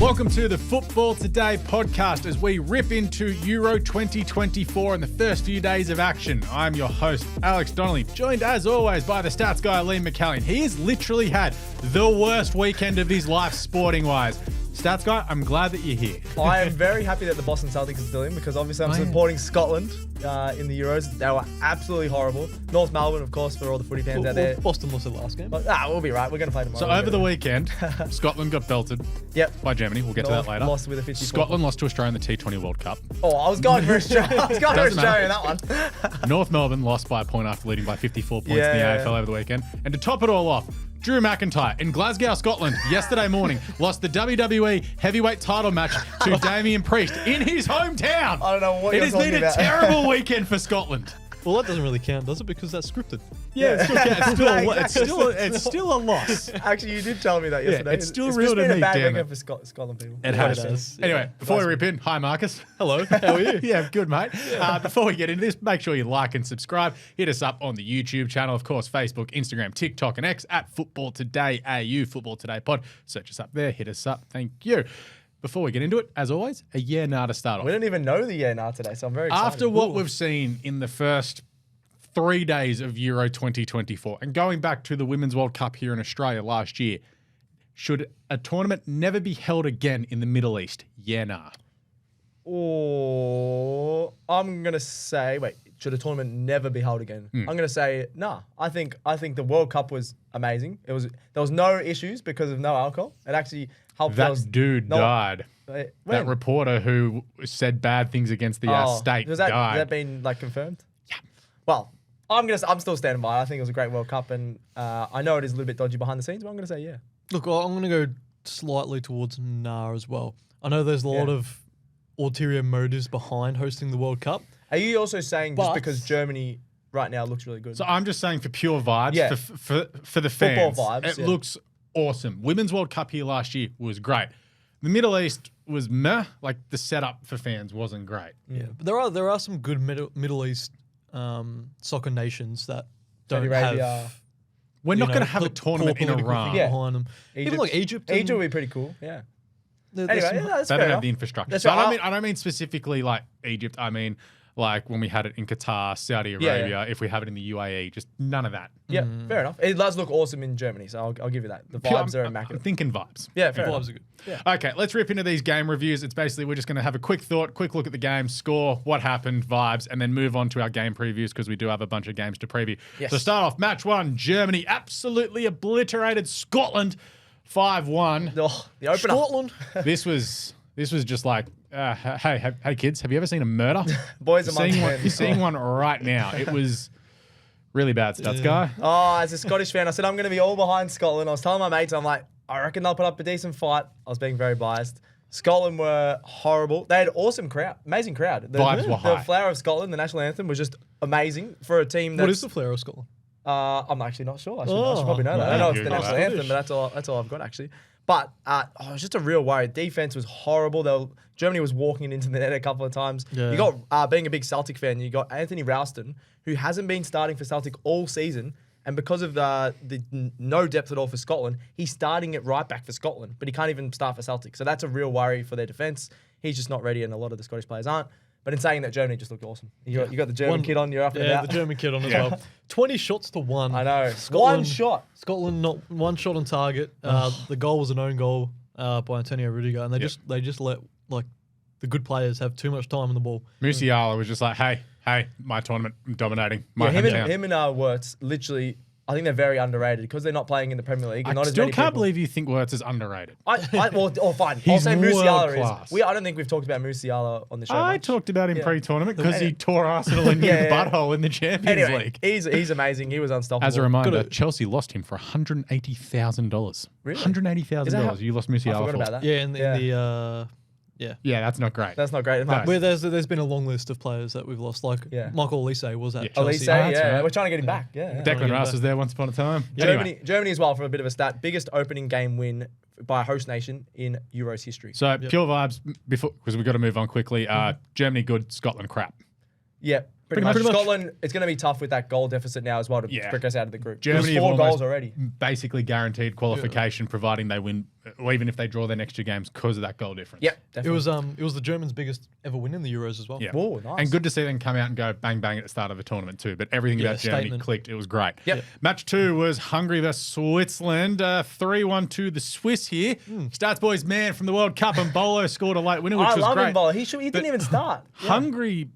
Welcome to the Football Today podcast as we rip into Euro 2024 and the first few days of action. I'm your host, Alex Donnelly, joined as always by the stats guy, McAllion. He has literally had the worst weekend of his life sporting-wise. Stats guy, I'm glad that you're here. I am very happy that the Boston Celtics are still in because obviously I'm supporting Scotland in the Euros. They were absolutely horrible. North Melbourne, of course, for all the footy fans out there. Boston lost the last game. But, we'll be right. We're going to play tomorrow. So over the weekend, Scotland got belted by Germany. We'll get to that later. Lost with a 54. Scotland lost to Australia in the T20 World Cup. Oh, I was going for Australia. I was going for Australia in that one. North Melbourne lost by a point after leading by 54 points in the AFL over the weekend. And to top it all off, Drew McIntyre in Glasgow, Scotland, yesterday morning, lost the WWE heavyweight title match to Damien Priest in his hometown. I don't know what you're talking about. It has been a terrible weekend for Scotland. Well, that doesn't really count, does it? Because that's scripted. Yeah, it still counts. It's still a loss. Actually, you did tell me that yesterday. It's still real to me, It's been a bad damn weekend it. for Scotland people. It has. Anyway, before we rip in, hi Marcus. Hello, how are you? Yeah, good mate. Before we get into this, make sure you like and subscribe. Hit us up on the YouTube channel, of course, Facebook, Instagram, TikTok, and X at Football Today AU, Football Today Pod. Search us up there. Hit us up. Thank you. Before we get into it, as always, a nah to start off. We don't even know the nah today, so I'm very excited. After what we've seen in the first 3 days of Euro 2024 and going back to the Women's World Cup here in Australia last year, should a tournament never be held again in the Middle East? Yeah, nah. Or I'm gonna say, should a tournament never be held again? I'm gonna say nah. I think the World Cup was amazing. There was no issues because of no alcohol. It actually helped. That dude died. That reporter who said bad things against the state died. Has that been confirmed? Yeah. Well, I'm still standing by it. I think it was a great World Cup, and I know it is a little bit dodgy behind the scenes, but I'm gonna say yeah. Look, I'm going to go slightly towards nah as well. I know there's a lot of ulterior motives behind hosting the World Cup. Are you also saying just because Germany right now looks really good? So I'm just saying for pure vibes, for the fans, football vibes, it looks awesome. Women's World Cup here last year was great. The Middle East was meh. Like the setup for fans wasn't great. Yeah, but there are some good Middle East soccer nations that don't have. We're not going to have a tournament in Iran behind them. Even like Egypt. Egypt would be pretty cool. Yeah. Anyway, that's they fair don't enough. have the infrastructure. So I don't mean specifically like Egypt. I mean like when we had it in Qatar, Saudi Arabia, if we have it in the UAE, just none of that. Yeah, fair enough. It does look awesome in Germany, so I'll give you that. The vibes are immaculate. I'm thinking vibes. Yeah, fair enough. Vibes are good. Yeah. Okay, let's rip into these game reviews. It's basically we're just going to have a quick thought, quick look at the game, score, what happened, vibes, and then move on to our game previews because we do have a bunch of games to preview. Yes. So start off, match one, Germany absolutely obliterated Scotland 5-1. Oh, the opener. Scotland. This was just like, hey kids, have you ever seen a murder? Boys among men. You're seeing one right now. It was really bad, stats guy. Oh, as a Scottish fan, I said I'm going to be all behind Scotland. I was telling my mates, I'm like, I reckon they'll put up a decent fight. I was being very biased. Scotland were horrible. They had awesome crowd, amazing crowd. Vibes were high. The Flower of Scotland, the national anthem, was just amazing for a team that's... What is the Flower of Scotland? I'm actually not sure. I should probably know that. I know it's the national anthem, but that's all I've got actually. But it was just a real worry. Defense was horrible. Germany was walking into the net a couple of times. Yeah. You got, being a big Celtic fan, you got Anthony Ralston, who hasn't been starting for Celtic all season. And because of the no depth at all for Scotland, he's starting at right back for Scotland, but he can't even start for Celtic. So that's a real worry for their defense. He's just not ready, and a lot of the Scottish players aren't. But in saying that, Germany just looked awesome. You got the German kid on, you're up and about. Yeah, the German kid on as well. 20 shots to 1. I know. Scotland, one shot. Scotland, not one shot on target. The goal was an own goal by Antonio Rudiger, and they just let the good players have too much time on the ball. Musiala was just like, hey, my tournament, I'm dominating. Him and Wirtz, literally, I think they're very underrated because they're not playing in the Premier League. I still can't believe you think Wirtz is underrated. Fine. I'll say Musiala is. I don't think we've talked about Musiala on the show. I talked about him pre-tournament because he tore Arsenal in the butthole in the Champions League. He's amazing. He was unstoppable. As a reminder, Chelsea lost him for $180,000. Really? $180,000. You lost Musiala I forgot for. about that. Yeah, in the Yeah, that's not great. That's not great. No. Where there's been a long list of players that we've lost, like Michael Olise was at Chelsea. Olise, right. We're trying to get him back. Yeah. Declan Rice was there once upon a time. Germany as well, for a bit of a stat. Biggest opening game win by a host nation in Euros history. So pure vibes before, because we've got to move on quickly. Germany good, Scotland crap. Yeah. Pretty much. Scotland, it's going to be tough with that goal deficit now as well to break us out of the group. Germany have 4 have goals already. Basically guaranteed qualification, providing they win, or even if they draw their next 2 games because of that goal difference. Yep, definitely. It was the Germans' biggest ever win in the Euros as well. Yeah. Whoa, nice. And good to see them come out and go bang bang at the start of a tournament too. But everything about Germany statement. clicked. It was great. Yep. Match 2 was Hungary versus Switzerland. 3-1 to the Swiss here. Stats boys man from the World Cup, and Bolo scored a late winner, which was love great. him, Bolo. He didn't even start. Hungary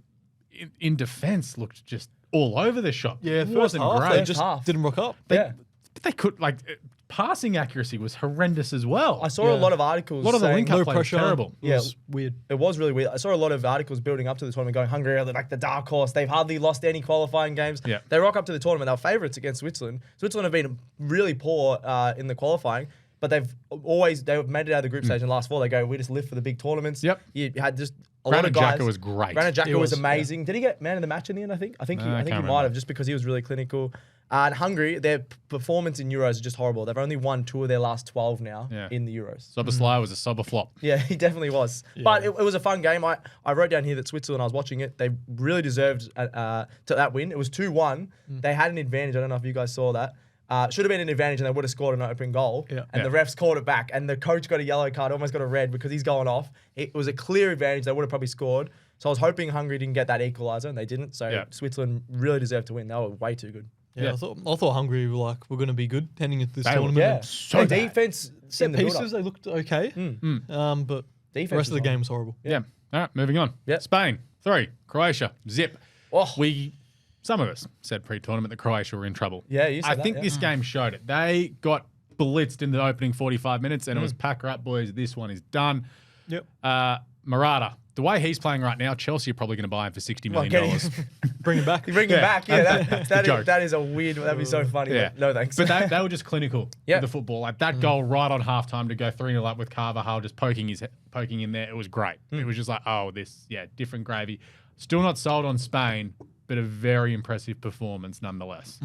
in defence looked just all over the shop. Yeah, it first wasn't half, great. they just didn't rock up. They could passing accuracy was horrendous as well. I saw a lot of articles. A lot of the saying, link-up low play was pressure. terrible. It was weird. It was really weird. I saw a lot of articles building up to the tournament going, Hungary are like the dark horse. They've hardly lost any qualifying games. Yeah. They rock up to the tournament. They were favourites against Switzerland. Switzerland have been really poor in the qualifying, but they've made it out of the group stage in the last 4. They go, we just live for the big tournaments. Yep. You had just a lot of guys. Xhaka was great. Granit Xhaka He was was, amazing. Did he get man of the match in the end, I think? I think he can't might remember. have, just because he was really clinical. And Hungary, their performance in Euros is just horrible. They've only won 2 of their last 12 now in the Euros. Soboslai was a sober flop. Yeah, he definitely was. But it was a fun game. I wrote down here that Switzerland, I was watching it, they really deserved to that win. It was 2-1. They had an advantage. I don't know if you guys saw that. Should have been an advantage and they would have scored an open goal. Yeah. And the refs called it back. And the coach got a yellow card, almost got a red because he's going off. It was a clear advantage. They would have probably scored. So I was hoping Hungary didn't get that equaliser, and they didn't. So Switzerland really deserved to win. They were way too good. Yeah, I thought Hungary were going to be good heading into this tournament. Yeah. So Their defense, Set pieces, they looked okay. But the rest of the game was horrible. Yeah. All right, moving on. Spain, 3. Croatia, zip. Oh. Some of us said pre-tournament that Croatia were in trouble. Yeah, you said I think this game showed it. They got blitzed in the opening 45 minutes, and it was pack her up, boys. This one is done. Yep. Murata, the way he's playing right now, Chelsea are probably going to buy him for $60 million. Bring him back. You bring him back. Yeah, joke. that is a weird. That'd be so funny. Yeah. But no thanks. But they were just clinical with the football. Like that goal right on halftime to go 3-0 up with Carvajal just poking in there. It was great. It was just like, different gravy. Still not sold on Spain, but a very impressive performance nonetheless.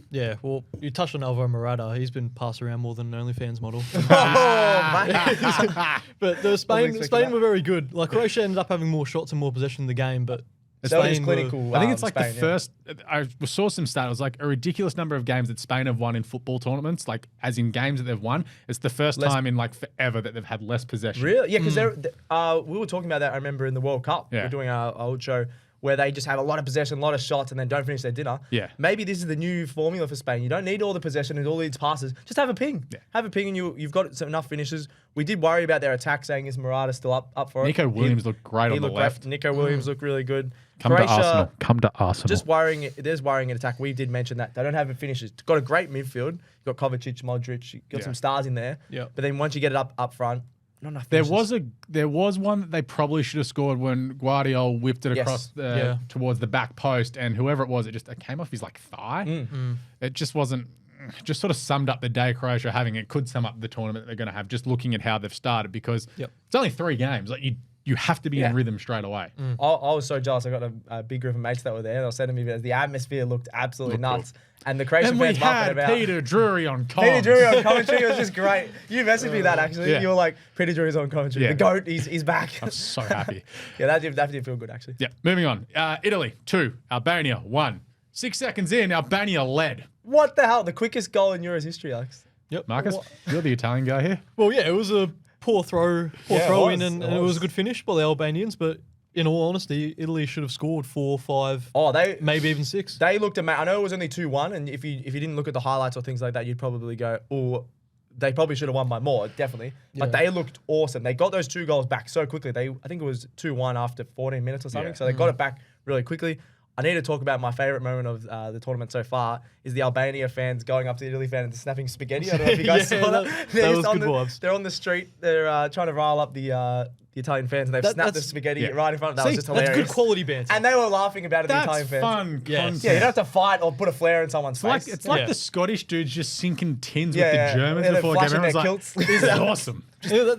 Yeah, well, you touched on Alvaro Morata. He's been passed around more than an OnlyFans model. But the Spain were very good. Like Croatia ended up having more shots and more possession in the game, but Spain clinical. I think it's like Spain, the first. I saw some stat. It was like a ridiculous number of games that Spain have won in football tournaments. Like as in games that they've won, it's the first time in like forever that they've had less possession. Really? Yeah, because we were talking about that. I remember in the World Cup, we're doing our old show where they just have a lot of possession, a lot of shots, and then don't finish their dinner. Yeah. Maybe this is the new formula for Spain. You don't need all the possession and all these passes. Just have a ping. Yeah. Have a ping, and you've got enough finishes. We did worry about their attack, saying is Morata still up for it? Nico Williams looked great on the left. Nico Williams looked really good. Come to Arsenal. Come to Arsenal. Just worrying. There's worrying in attack. We did mention that they don't have finishes. Got a great midfield. You've got Kovacic, Modric. You've got some stars in there. Yeah. But then once you get it up front, not enough There finishes. was one that they probably should have scored when Guardiola whipped it across towards the back post, and whoever it was, it came off his like thigh. It just wasn't. Just sort of summed up the day Croatia are having. It could sum up the tournament they're going to have. Just looking at how they've started, because it's only 3 games. Like you have to be in rhythm straight away. I was so jealous. I got a big group of mates that were there. They were saying to me that the atmosphere looked absolutely nuts. And the Croatian And we fans laughing had about Peter Drury on comms. Peter Drury on commentary. It was just great. You messaged me that actually. Yeah. You were like, Peter Drury's on commentary. Yeah. The GOAT, he's back. I'm so happy. Yeah, that did feel good actually. Yeah, moving on. Italy, 2. Albania, 1. 6 seconds in, Albania led. What the hell? The quickest goal in Euros history, Alex. Yep. Marcus, you're the Italian guy here. Well, yeah, it was a poor throw in, and it was a good finish by the Albanians. But in all honesty, Italy should have scored 4, 5, maybe even 6. They looked amazing. I know it was only 2-1, and if you didn't look at the highlights or things like that, you'd probably go, oh, they probably should have won by more, definitely. But they looked awesome. They got those 2 goals back so quickly. I think it was 2-1 after 14 minutes or something. Yeah. So they got it back really quickly. I need to talk about my favourite moment of the tournament so far is the Albania fans going up to the Italy fans and snapping spaghetti. I don't know if you guys saw that. That was good vibes. They're on the street. They're trying to rile up the Italian fans, and they've snapped the spaghetti right in front of them. That was just hilarious. That's good quality banter. And they were laughing about it, the That's Italian fans. fun content. Yeah, you don't have to fight or put a flare in someone's face. It's like the Scottish dudes just sinking tins with Yeah, the Germans yeah, they're before a game. flashing Everyone's their like, kilts. this is awesome.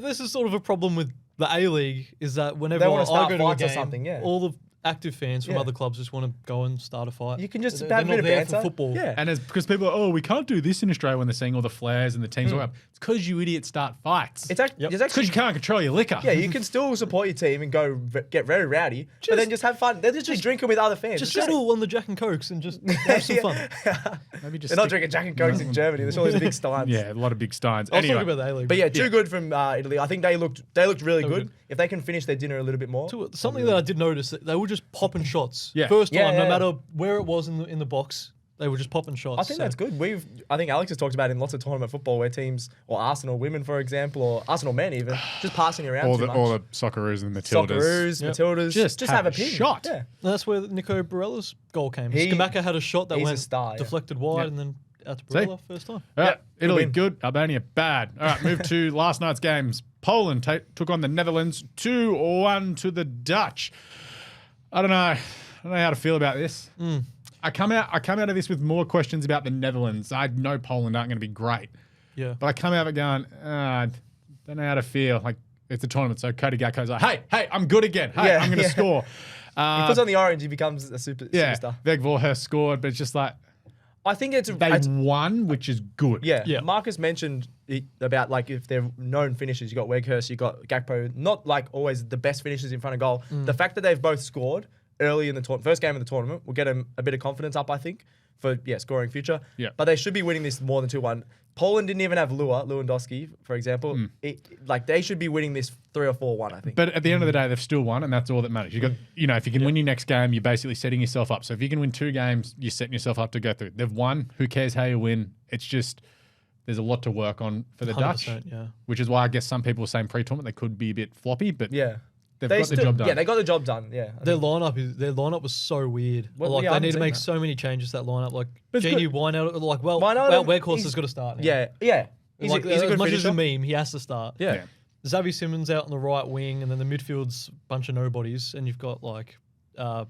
This is sort of a problem with the A-League, is that whenever They wanna I start go to a fights or game, something, all the active fans from other clubs just want to go and start a fight. You can just They're have a not bit of there banter. for football. Yeah. And because people are, we can't do this in Australia when they're seeing all the flares and the teams all up. It's because you idiots start fights. It's actually because you can't control your liquor. yeah, you can still support your team and go get very rowdy, but then just have fun. They're just drinking with other fans. Just It's great. settle on the Jack and Cokes and just have some fun. Maybe just They're not drinking Jack and Cokes in Germany. There's all these big steins. Yeah, a lot of big steins. I was Anyway, talking about the A-League. But yeah, too good from Italy. I think they looked really good. good. If they can finish their dinner a little bit more. Something that I did notice, that they were just popping shots. Yeah. First time, Yeah. no matter where it was in the box, they were just popping shots. I think that's good. I think Alex has talked about it in lots of tournament football where teams, or Arsenal women, for example, or Arsenal men even, just passing around all too the much. all the Socceroos and Matildas. Socceroos, Yep. Matildas, Just have a have a ping. shot. Yeah. And that's where Nico Barella's goal came. He- Skamaka had a shot that he's a went star, yeah. deflected wide Yep. and then out to See? Barella first time. All right, Good Italy win. good, Albania bad. All right, move to last night's games. Poland took on the Netherlands 2-1 to the Dutch. I don't know how to feel about this. I come out of this with more questions about the Netherlands. I know Poland aren't going to be great, Yeah. but I come out of it going, I don't know how to feel. Like it's a tournament, so Cody Gakpo's like, hey, I'm good again. Hey, Yeah, I'm going to yeah. score. He puts on the orange, he becomes a Yeah, superstar. Veg Vorhurst scored, but it's just like I think they won, which is good. Yeah. Yeah. Marcus mentioned about like if they're known finishers, you got Weghurst, you got Gakpo, not like always the best finishers in front of goal. The fact that they've both scored early in the first game of the tournament will get them a bit of confidence up, I think, for scoring future. Yeah. But they should be winning this more than 2-1. Poland didn't even have Lewandowski, for example. They should be winning this 3 or 4-1, I think. But at the end of the day, they've still won, and that's all that matters. You got, if you can win your next game, you're basically setting yourself up. So if you can win 2 games, you're setting yourself up to go through. They've won. Who cares how you win? It's just there's a lot to work on for the Dutch, 100%, yeah. which is why I guess some people were saying pre-tournament they could be a bit floppy, but yeah. they've got the job done. Yeah, they got the job done. Yeah. Their lineup was so weird. Well, yeah, I they haven't need to seen make that. so many changes to that lineup. Like It's Genie good. Wineout, Wijnaldum, Weghorst he's- has got to start. Now. Yeah. He's Like, a good as much finisher. as a meme, he has to start. Yeah. Yeah. Xavi Simmons out on the right wing, and then the midfield's a bunch of nobodies, and you've got like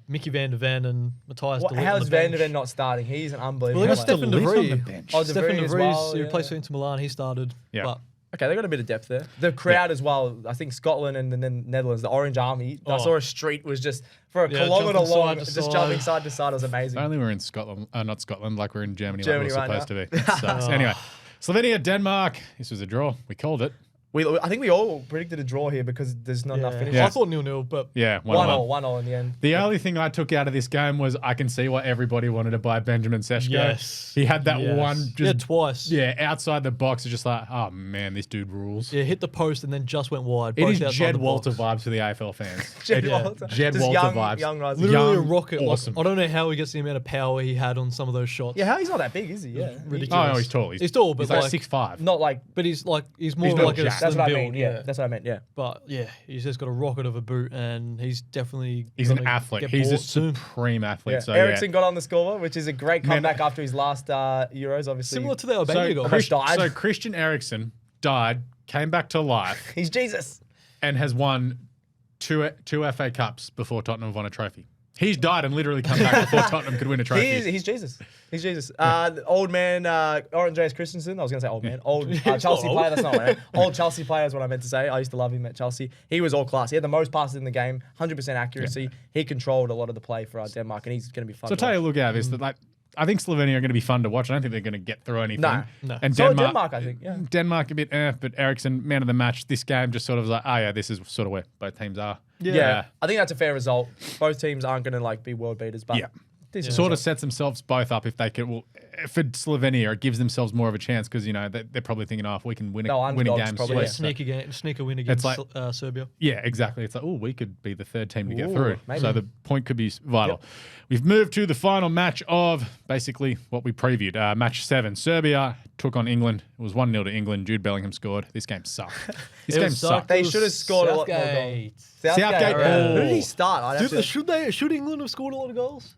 Mickey van der Ven and Matthias de Ligt on How's the Van der bench. Ven not starting? He's an unbelievable Well, they got player. Stefan De de Ligt on the Vrij. bench. Oh, De Stefan Vrij de as Vrij, well, he yeah, replaced yeah. Inter Milan. He started. Yeah. But Okay, they got a bit of depth there. The crowd as well. I think Scotland and then Netherlands, the Orange Army. I Oh. saw a street was just for a Yeah, kilometre jumping long, side to just side. jumping side to side. It was amazing. If only we're in Scotland, not Scotland, like we're in Germany, Germany like we're right supposed to be. It sucks. Anyway, Slovenia, Denmark. This was a draw. We called it. I think we all predicted a draw here because there's not enough finishers. Yeah. I thought 0-0, but Yeah, 1-0, 1-0 in the end. The only thing I took out of this game was I can see why everybody wanted to buy Benjamin Seschko. yes, He had that Yes. one Yeah, just twice. outside the box. It's just like, oh man, this dude rules. Yeah, hit the post and then just went wide. It both is outside Jed the Walter box. vibes for the AFL fans. Jed Yeah. Walter. Jed Just Walter young, vibes. Young rising. Literally Young, a rocket. awesome. Like, I don't know how he gets the amount of power he had on some of those shots. Yeah, he's not that big, is he? Yeah. Ridiculous. Oh, he's tall. He's tall, but he's like like- 6'5". Not like. But he's more not like a jacked. That's slim what I build. mean. Yeah, that's what I meant. Yeah. But yeah, he's just got a rocket of a boot, and he's definitely He's an gonna athlete. get He's a bought soon. supreme athlete. Yeah. So Ericsson got on the scoreboard, which is a great Man, comeback after his last Euros, obviously. Similar to the Albania goal. died. So Christian Eriksen died, came back to life, He's Jesus. and has won two FA Cups before Tottenham have won a trophy. He's died and literally come back before Tottenham could win a trophy. He's Jesus. He's Jesus. The old man, Orange James Christensen. I was going to say old man. Old Chelsea not player. That's not what I meant. Old Chelsea player is what I meant to say. I used to love him at Chelsea. He was all class. He had the most passes in the game, 100% accuracy. He controlled a lot of the play for Denmark, and he's going to be fun. So to tell you, watch. look out, is that like I think Slovenia are going to be fun to watch. I don't think they're going to get through anything. No. And So Denmark, I think. Yeah. Denmark a bit, but Eriksen, man of the match. This game just sort of was like, oh yeah, this is sort of where both teams are. Yeah. I think that's a fair result. Both teams aren't going to like be world beaters, but Yeah. this It is sort of sets themselves both up if they could. Well, for Slovenia, it gives themselves more of a chance because they're probably thinking, oh, if we can win a underdogs game, probably, Yeah, yeah. sneaker win against like- Serbia. Yeah, exactly. It's like, oh, we could be the third team to get Ooh, through. maybe. So the point could be vital. We've moved to the final match of basically what we previewed. Match 7. Serbia took on England. It was 1-0 to England. Jude Bellingham scored. This game sucked. This game sucked. They should have scored a lot more goals. Southgate. Who did Oh. he start? I'd have to- Should England have scored a lot of goals?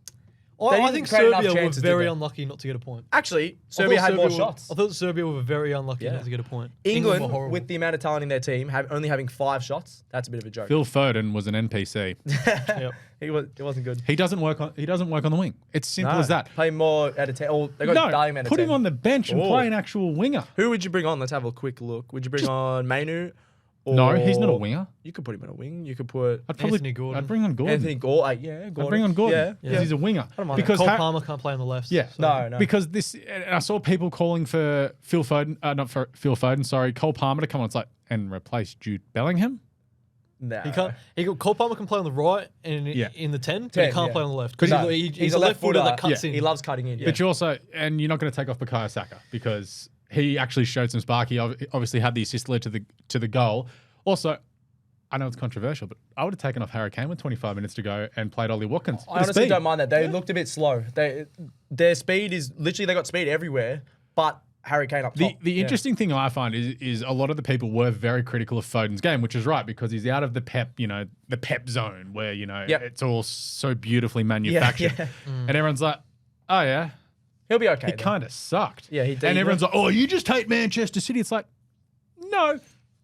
They I didn't think create enough Serbia were chances, did very they? unlucky not to get a point. Actually, I Serbia thought had more were- shots. I thought Serbia were very unlucky Yeah. not to get a point. England, were horrible. with the amount of talent in their team, only having 5 shots. That's a bit of a joke. Phil Foden was an NPC. Yep. It wasn't good. He doesn't work on the wing. It's simple No, as that. Play more out of 10. Oh, they got Darling out of put 10. him on the bench and Oh. play an actual winger. Who would you bring on? Let's have a quick look. Would you bring on Mainu No, he's not a winger. You could put him in a wing. You could put Anthony Gordon. I'd bring on Gordon. Anthony Gordon. Yeah, Gordon. I'd bring on Gordon. Yeah, because he's a winger. I don't mind because Cole Palmer can't play on the left. Yeah, so. No. Because this, and I saw people calling for Phil Foden, not for Phil Foden, sorry, Cole Palmer to come on. It's like, and replace Jude Bellingham. No. He can't. Cole Palmer can play on the right and in the 10, but he can't play on the left because No, he's a left footer that cuts in. He loves cutting in. Yeah. But you also, and you're not going to take off Bukayo Saka because he actually showed some spark. He obviously had the assist led to the goal. Also, I know it's controversial, but I would have taken off Harry Kane with 25 minutes to go and played Ollie Watkins. I honestly don't mind that. They looked a bit slow. Their speed is literally, they got speed everywhere, but Harry Kane up top. The interesting thing I find is a lot of the people were very critical of Foden's game, which is right because he's out of the pep zone where, it's all so beautifully manufactured. Yeah. And everyone's like, oh yeah. He'll be okay. He kind of sucked. Yeah, he did. And everyone's like, oh, you just hate Manchester City. It's like, no,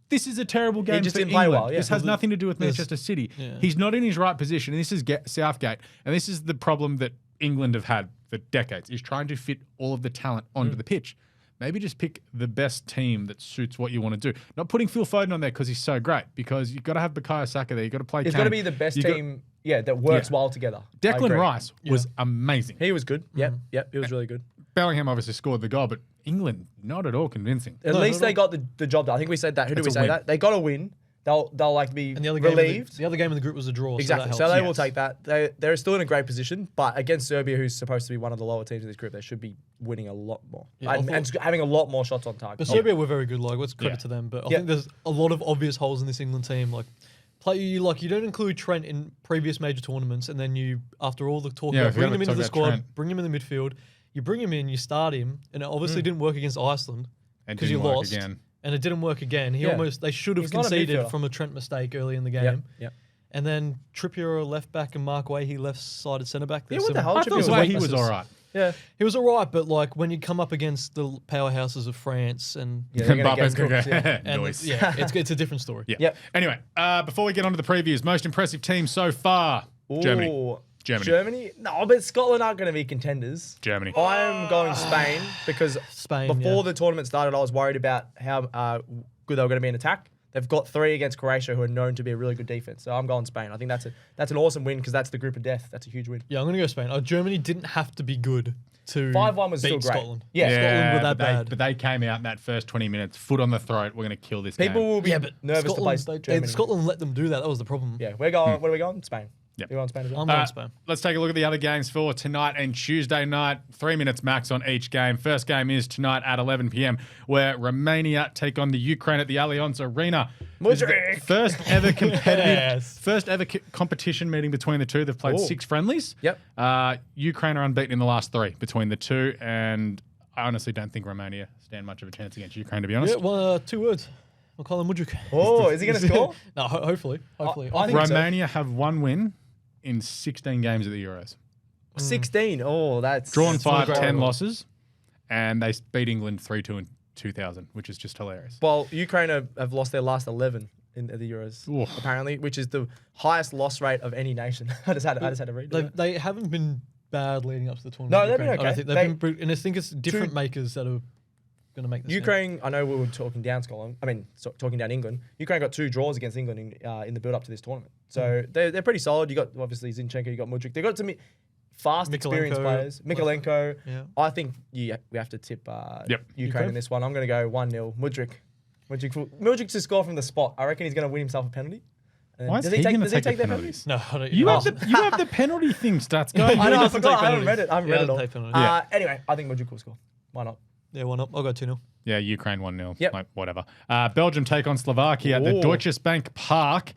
this is a terrible game just for didn't England. play well. Yeah. This has nothing to do with Manchester City. Yeah. He's not in his right position. And this is Southgate. And this is the problem that England have had for decades, is trying to fit all of the talent onto the pitch. Maybe just pick the best team that suits what you want to do. Not putting Phil Foden on there because he's so great, because you've got to have Bukayo Saka there. You've got to play It's got to be the best team that works well together. Declan Rice was amazing. He was good. Yep, he was really good. Bellingham obviously scored the goal, but England, not at all convincing. At least they got the job done. I think we said that. Who did we say that? They got a win. They'll like be and the other relieved. The other game in the group was a draw. Exactly. So they will take that. They're still in a great position, but against Serbia, who's supposed to be one of the lower teams in this group, they should be winning a lot more and having a lot more shots on target. But Serbia were very good. Like, let's credit to them. But I think there's a lot of obvious holes in this England team. You don't include Trent in previous major tournaments, and then you, after all the talk about bringing him into the squad, bring him in the midfield, you bring him in, you start him, and it obviously didn't work against Iceland because you lost. And it didn't work again. They should have conceded from a Trent mistake early in the game. Yep. And then Trippier left back and Mark Way, he left-sided centre-back. Yeah, what the hell? I thought he was all right. Yeah. He was all right, but when you come up against the powerhouses of France and... Mbappe's going to and it's a different story. Yeah. Yep. Anyway, before we get on to the previews, most impressive team so far, Germany. No, but Scotland aren't going to be contenders. Germany. I'm going Spain because before the tournament started, I was worried about how good they were going to be in attack. They've got 3 against Croatia, who are known to be a really good defense. So I'm going Spain. I think that's an awesome win because that's the group of death. That's a huge win. Yeah, I'm going to go Spain. Germany didn't have to be good to 5-1 was beat still great. Scotland. Yeah, Scotland were that bad. But they came out in that first 20 minutes, foot on the throat. We're going to kill this People will be nervous to play Germany. Scotland let them do that. That was the problem. Yeah, we're going. Where are we going? Spain. Yep. You're on Spain as well? I'm going Spain. Let's take a look at the other games for tonight and Tuesday night. 3 minutes max on each game. First game is tonight at 11 p.m. where Romania take on the Ukraine at the Allianz Arena. First ever competition meeting between the two. They've played 6 friendlies. Yep. Ukraine are unbeaten in the last 3 between the two, and I honestly don't think Romania stand much of a chance against Ukraine, to be honest. Yeah, well, 2 words. I'll call him Mudryk. Oh, is he going to score? No, hopefully. I think Romania have 1 win in 16 games at the Euros. 16? Oh, that's... Drawn 5, 10 losses, and they beat England 3-2 in 2000, which is just hilarious. Well, Ukraine have lost their last 11 in the Euros, apparently, which is the highest loss rate of any nation. I just had to read it. They haven't been bad leading up to the tournament. No, they've been okay. I think they've been, and I think it's different makers that are going to make this. Ukraine, I know we were talking down Scotland. Talking down England. Ukraine got 2 draws against England in the build-up to this tournament. So they're pretty solid. You got obviously Zinchenko, you got Mudryk. They got some fast, experienced players. Mikalenko. Yeah. I think we have to tip Ukraine in this one. I'm going to go 1-0. Mudryk to score from the spot. I reckon he's going to win himself a penalty. Why is he going to take the penalties? No, I don't. You have the penalty thing stats going. I know, I forgot. I haven't read it. I haven't read it all. Anyway, I think Mudryk will score. Why not? Yeah, 1-0. I'll go 2-0. Yeah, Ukraine 1-0. Yep. Like, whatever. Belgium take on Slovakia at the Deutsche Bank Park.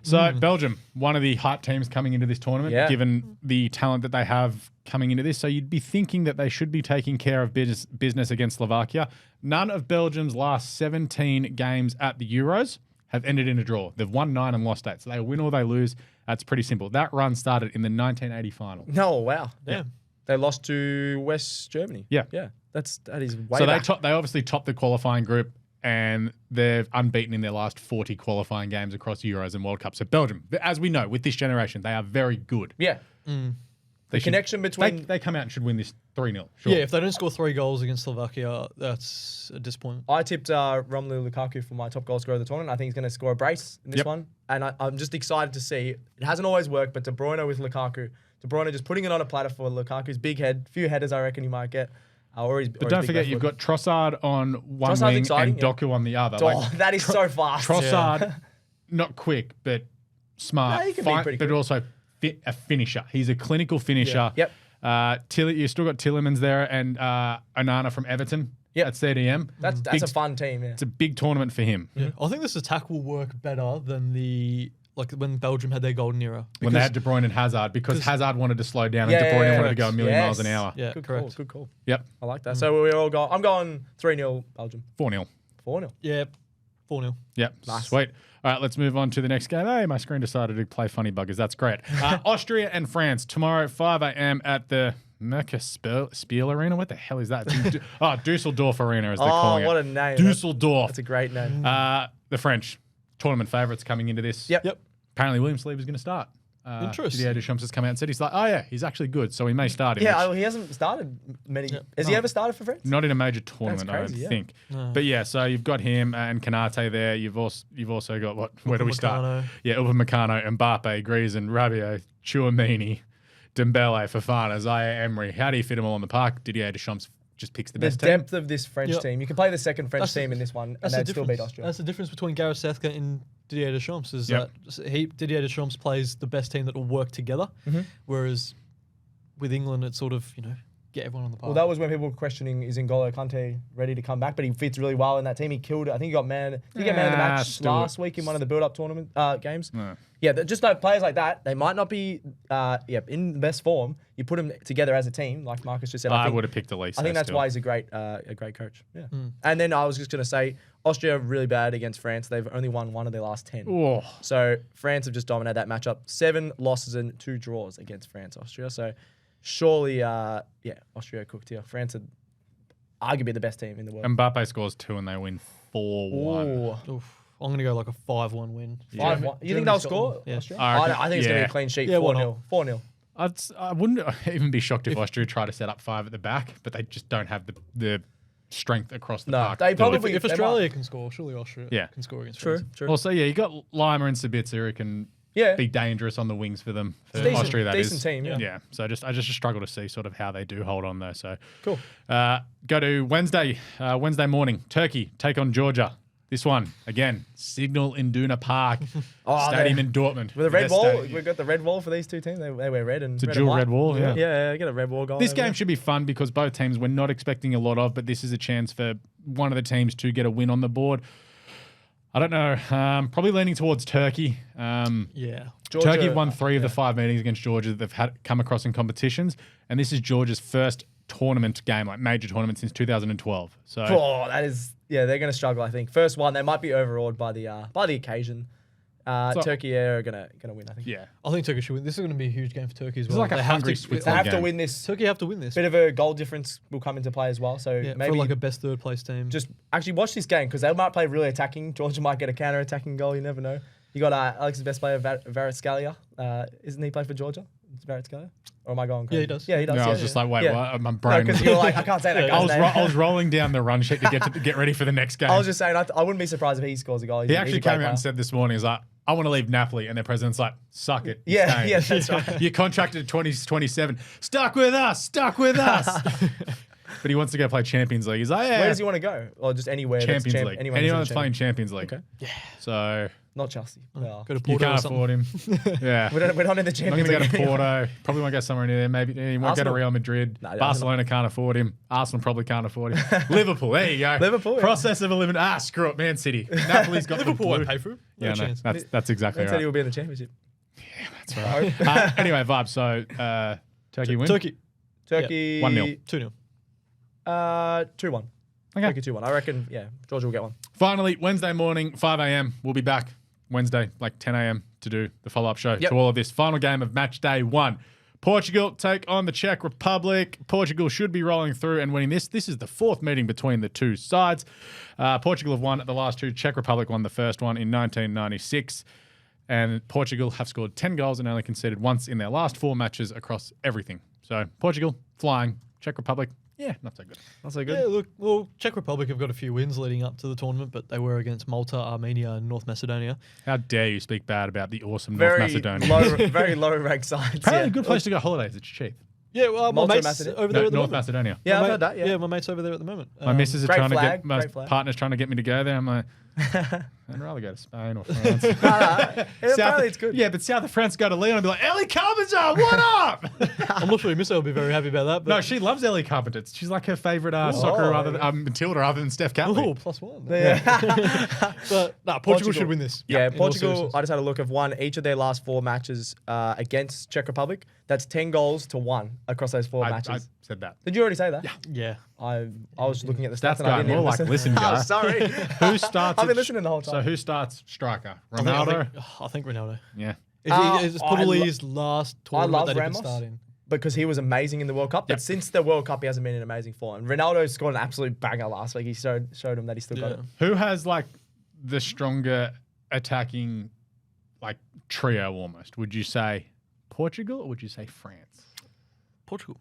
So Belgium, one of the hype teams coming into this tournament, given the talent that they have coming into this. So you'd be thinking that they should be taking care of business against Slovakia. None of Belgium's last 17 games at the Euros have ended in a draw. They've won 9 and lost 8. So they win or they lose. That's pretty simple. That run started in the 1980 final. No, wow. Yeah. They lost to West Germany. Yeah. Yeah. That is way so back. they obviously topped the qualifying group, and they're unbeaten in their last 40 qualifying games across Euros and World Cup. So Belgium, as we know, with this generation, they are very good. Yeah. The connection between... They come out and should win this 3-0. Sure. Yeah, if they don't score 3 goals against Slovakia, that's a disappointment. I tipped Romelu Lukaku for my top goal scorer of the tournament. I think he's going to score a brace in this one. And I'm just excited to see. It hasn't always worked, but De Bruyne with Lukaku. De Bruyne just putting it on a platter for Lukaku's big head. Few headers I reckon he might get. But don't forget, you've got Trossard on one wing and Doku on the other. That is so fast. Trossard, not quick, but smart, but also a finisher. He's a clinical finisher. Yep. You've still got Tillemans there and Onana from Everton at CDM. That's a fun team. Yeah. It's a big tournament for him. Yeah. I think this attack will work better than when Belgium had their golden era. When they had De Bruyne and Hazard, because Hazard wanted to slow down and De Bruyne wanted to go a million miles an hour. Yeah, correct. Good call. Yep. I like that. So we all go. I'm going 3-0 Belgium. 4-0. 4-0. Yeah, 4-0. Yep. Nice. Sweet. All right, let's move on to the next game. Hey, my screen decided to play funny buggers. That's great. Austria and France tomorrow, 5 a.m. at the Spiel Arena. What the hell is that? Dusseldorf Arena, as they're calling it. Oh, what a name. Dusseldorf. That's a great name. The French tournament favourites coming into this. Yep. Apparently, William Sleeve is going to start. Interesting. Didier Deschamps has come out and said, he's like, oh, yeah, he's actually good, so he may start him. Yeah, he hasn't started many. Has he ever started for France? Not in a major tournament, I don't think. No. But yeah, so you've got him and Kanate there. You've also got what? Where do we start? Yeah, Upamecano, Mbappe, Griezmann, Rabiot, Chouameni, Dembele, Fofana, Zaire Emery. How do you fit them all on the park? Didier Deschamps just picks the best team. The depth of this French team. You can play the second French team in this one, and they'd still beat Austria. That's the difference between Gareth Southgate and Didier Deschamps is that Didier Deschamps plays the best team that will work together, whereas with England, it's sort of, get everyone on the park. Well, that was when people were questioning, is N'Golo Kante ready to come back? But he fits really well in that team. He killed it. I think he got man of the match last week in one of the build-up tournament games. No. Yeah, just like players like that, they might not be in the best form. You put them together as a team, like Marcus just said. I would have picked Elise. I think that's why he's a great coach. Yeah. And then I was just going to say, Austria are really bad against France. They've only won one of their last 10. Oh. So France have just dominated that matchup. 7 losses and 2 draws against France, Austria. So surely, Austria cooked here. France are arguably the best team in the world. Mbappe scores 2 and they win 4-1. I'm going to go like a 5-1 win. 5-1. You think they'll score? Yeah. I think it's going to be a clean sheet. 4-0. 4-0. I wouldn't even be shocked if Austria try to set up 5 at the back, but they just don't have the strength across the park. They probably, if Australia can score, surely Austria can score against France. True. Also, you got Lima and Sabitzer who can be dangerous on the wings for them. For Austria, that is. Decent team, yeah. So I just struggle to see sort of how they do hold on though. So cool. Go to Wednesday morning. Turkey take on Georgia. This one, again, Signal Iduna Park Stadium in Dortmund. With a red wall. We've got the red wall for these two teams. They wear red and it's a dual red wall, yeah. Yeah, get a red wall going. This game should be fun because both teams we're not expecting a lot of, but this is a chance for one of the teams to get a win on the board. I don't know. Probably leaning towards Turkey. Georgia, Turkey have won 3 of the 5 meetings against Georgia that they've come across in competitions, and this is Georgia's first tournament game, like major tournament, since 2012. So that is... Yeah, they're going to struggle, I think. First one, they might be overawed by the occasion. Turkey are going to win, I think. Yeah. I think Turkey should win. This is going to be a huge game for Turkey as well. It's like a hungry Switzerland They have to win this. Turkey have to win this. Bit of a goal difference will come into play as well. So maybe for like a best third place team. Just actually watch this game because they might play really attacking. Georgia might get a counter-attacking goal. You never know. You got Alex's best player, Varatskhelia. Isn't he play for Georgia? Varatskhelia? Or am I going crazy? Yeah, he does. Yeah, he does. No, I was just like, wait, what? My brain. Because you were like, I can't say that guy's name. I was rolling down the run sheet to get ready for the next game. I was just saying, I wouldn't be surprised if he scores a goal. He actually came out and said this morning, he's like, I want to leave Napoli. And their president's like, suck it. Yeah, that's right. You're contracted to 2027. Stuck with us. But he wants to go play Champions League. He's like, where does he want to go? Or just anywhere? Champions League. Anyone that's playing Champions League. Okay. Yeah. So... Not Chelsea. No. Go to Porto. You can't afford him. Yeah. We're not in the Champions League. Not going to go to Porto. Probably won't go somewhere near there. Maybe he won't go to Real Madrid. No, Barcelona can't afford him. Arsenal probably can't afford him. Liverpool. There you go. Liverpool. Process of elimination. Screw it. Man City. Napoli's got Liverpool won't pay for him. Yeah, no, that's exactly right. Said he will be in the championship. Yeah, that's right. Anyway, vibes. So Turkey win. Turkey. 1-0. 2-0. 2-1. Okay. Turkey 2-1. I reckon. Yeah, Georgia will get one. Finally, Wednesday morning, 5 a.m. We'll be back. Wednesday, like 10 a.m. to do the follow-up show to all of this. Final game of match day 1. Portugal take on the Czech Republic. Portugal should be rolling through and winning this. This is the 4th meeting between the two sides. Portugal have won the last 2. Czech Republic won the first one in 1996. And Portugal have scored 10 goals and only conceded once in their last 4 matches across everything. So Portugal, flying. Czech Republic, yeah, not so good. Not so good. Yeah, look, well, Czech Republic have got a few wins leading up to the tournament, but they were against Malta, Armenia, and North Macedonia. How dare you speak bad about the awesome North Macedonia? Very low ranked sides. Apparently a good place to go holidays. It's cheap. Yeah, well, my mate's over there at the North moment. Macedonia. Yeah, I've heard that. Yeah, my mate's over there at the moment. My missus are great trying flag, to get my great flag. partner's trying to get me to go there. I'm like, I'd rather go to Spain or France. Apparently it's good. Yeah, but south of France, go to Leon and be like, Ellie Carpenter, what up? I'm not sure your missus will be very happy about that. But No, she loves Ellie Carpenter. She's like her favorite soccer other than Matilda other than Steph Catley. Oh, +1. Yeah. But Portugal should win this. Yeah, in all Portugal, seriousness. I just had a look, have won each of their last 4 matches against Czech Republic. That's 10 goals to 1 across those 4 I matches. said that. Did you already say that? Yeah. I was looking at the stats Stats and I guy, didn't more even like listen Oh, guy. sorry. Who starts? I've been listening the whole time. So who starts striker? I Ronaldo. think Ronaldo. Yeah. It's probably his last tournament love that he can Ramos. start in. Because he was amazing in the World Cup, but since the World Cup, he hasn't been in amazing form. And Ronaldo scored an absolute banger last week. He showed him that he still got it. Who has like the stronger attacking like trio almost? Would you say Portugal or would you say France? Portugal.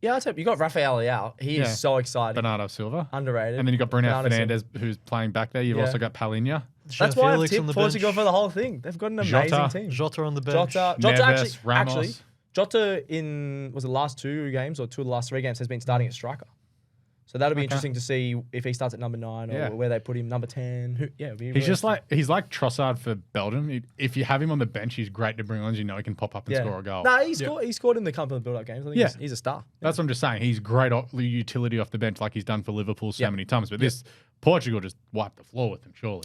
Yeah, I'd say you got Rafael out. He is so exciting. Bernardo Silva. Underrated. And then you've got Bruno Bernardo Fernandes who's playing back there. You've also got Palinha. That's why I've Felix on tipped the Portugal bench. for the whole thing. They've got an amazing team. Jota on the bench. Jota Neves, Ramos. actually, Jota in was the last 2 games or 2 of the last 3 games has been starting at striker. So that'll be interesting to see if he starts at number 9 or where they put him, number 10. He's just like Trossard for Belgium. If you have him on the bench, he's great to bring on. You know he can pop up and score a goal. No, he scored in the couple of build-up games. I think he's a star. That's what I'm just saying. He's great utility off the bench, like he's done for Liverpool so many times. But this Portugal just wiped the floor with him, surely.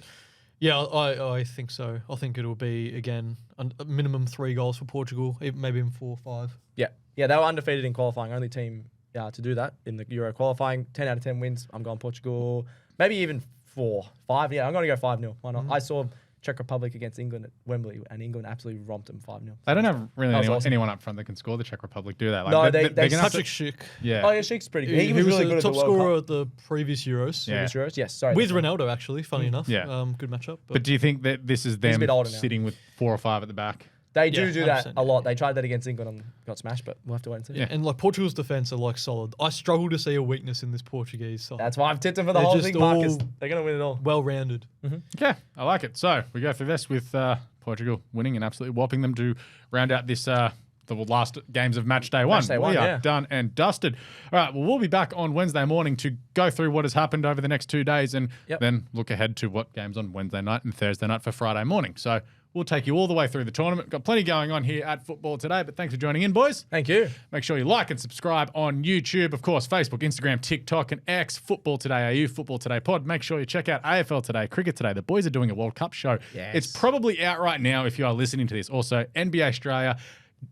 Yeah, I think so. I think it'll be, again, a minimum 3 goals for Portugal, maybe even 4 or 5. Yeah, they were undefeated in qualifying. Only team to do that in the Euro qualifying. 10 out of 10 wins. I'm going Portugal. Maybe even 4, 5. Yeah, I'm going to go 5-0. Why not? I saw Czech Republic against England at Wembley, and England absolutely romped them 5-0. They don't have really awesome. anyone up front that can score the Czech Republic, do they? Like, No, they're they gonna have to- Patrick Schick. Yeah. Oh, yeah, Sheik's pretty good. He was really the good at top the World scorer Cup. at the previous Euros. Yeah. Euros? Yes, sorry. With Ronaldo, actually, funny enough. Yeah. Good matchup. But do you think that this is a them bit older now. sitting with 4 or 5 at the back? They Yeah, do that 100%, a lot. They tried that against England and got smashed, but we'll have to wait and see. Yeah, and like Portugal's defense are like solid. I struggle to see a weakness in this Portuguese side. That's why I've tipped them for the They're whole just thing, Marcus. all- They're going to win it all. Well-rounded. Okay, I like it. So we go through this with Portugal winning and absolutely whopping them to round out this the last games of Matchday 1. Matchday We 1, are yeah. done and dusted. All right, well, we'll be back on Wednesday morning to go through what has happened over the next 2 days and then look ahead to what games on Wednesday night and Thursday night for Friday morning. So we'll take you all the way through the tournament. Got plenty going on here at Football Today, but thanks for joining in, boys. Thank you. Make sure you like and subscribe on YouTube, of course, Facebook, Instagram, TikTok, and X, Football Today AU, Football Today Pod. Make sure you check out AFL Today, Cricket Today. The boys are doing a World Cup show. Yes. It's probably out right now if you are listening to this. Also, NBA Australia,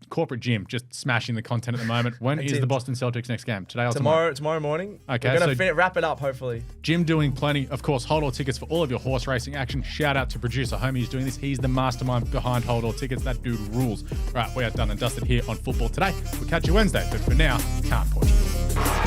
Corporate Gym, just smashing the content at the moment. When is the Boston Celtics next game? Today or tomorrow? Tomorrow morning. Okay, We're going so to wrap it up, hopefully. Jim doing plenty. Of course, Hold All Tickets for all of your horse racing action. Shout out to producer Homie who's doing this. He's the mastermind behind Hold All Tickets. That dude rules. All right, we are done and dusted here on Football Today. We'll catch you Wednesday, but for now, can't Portugal.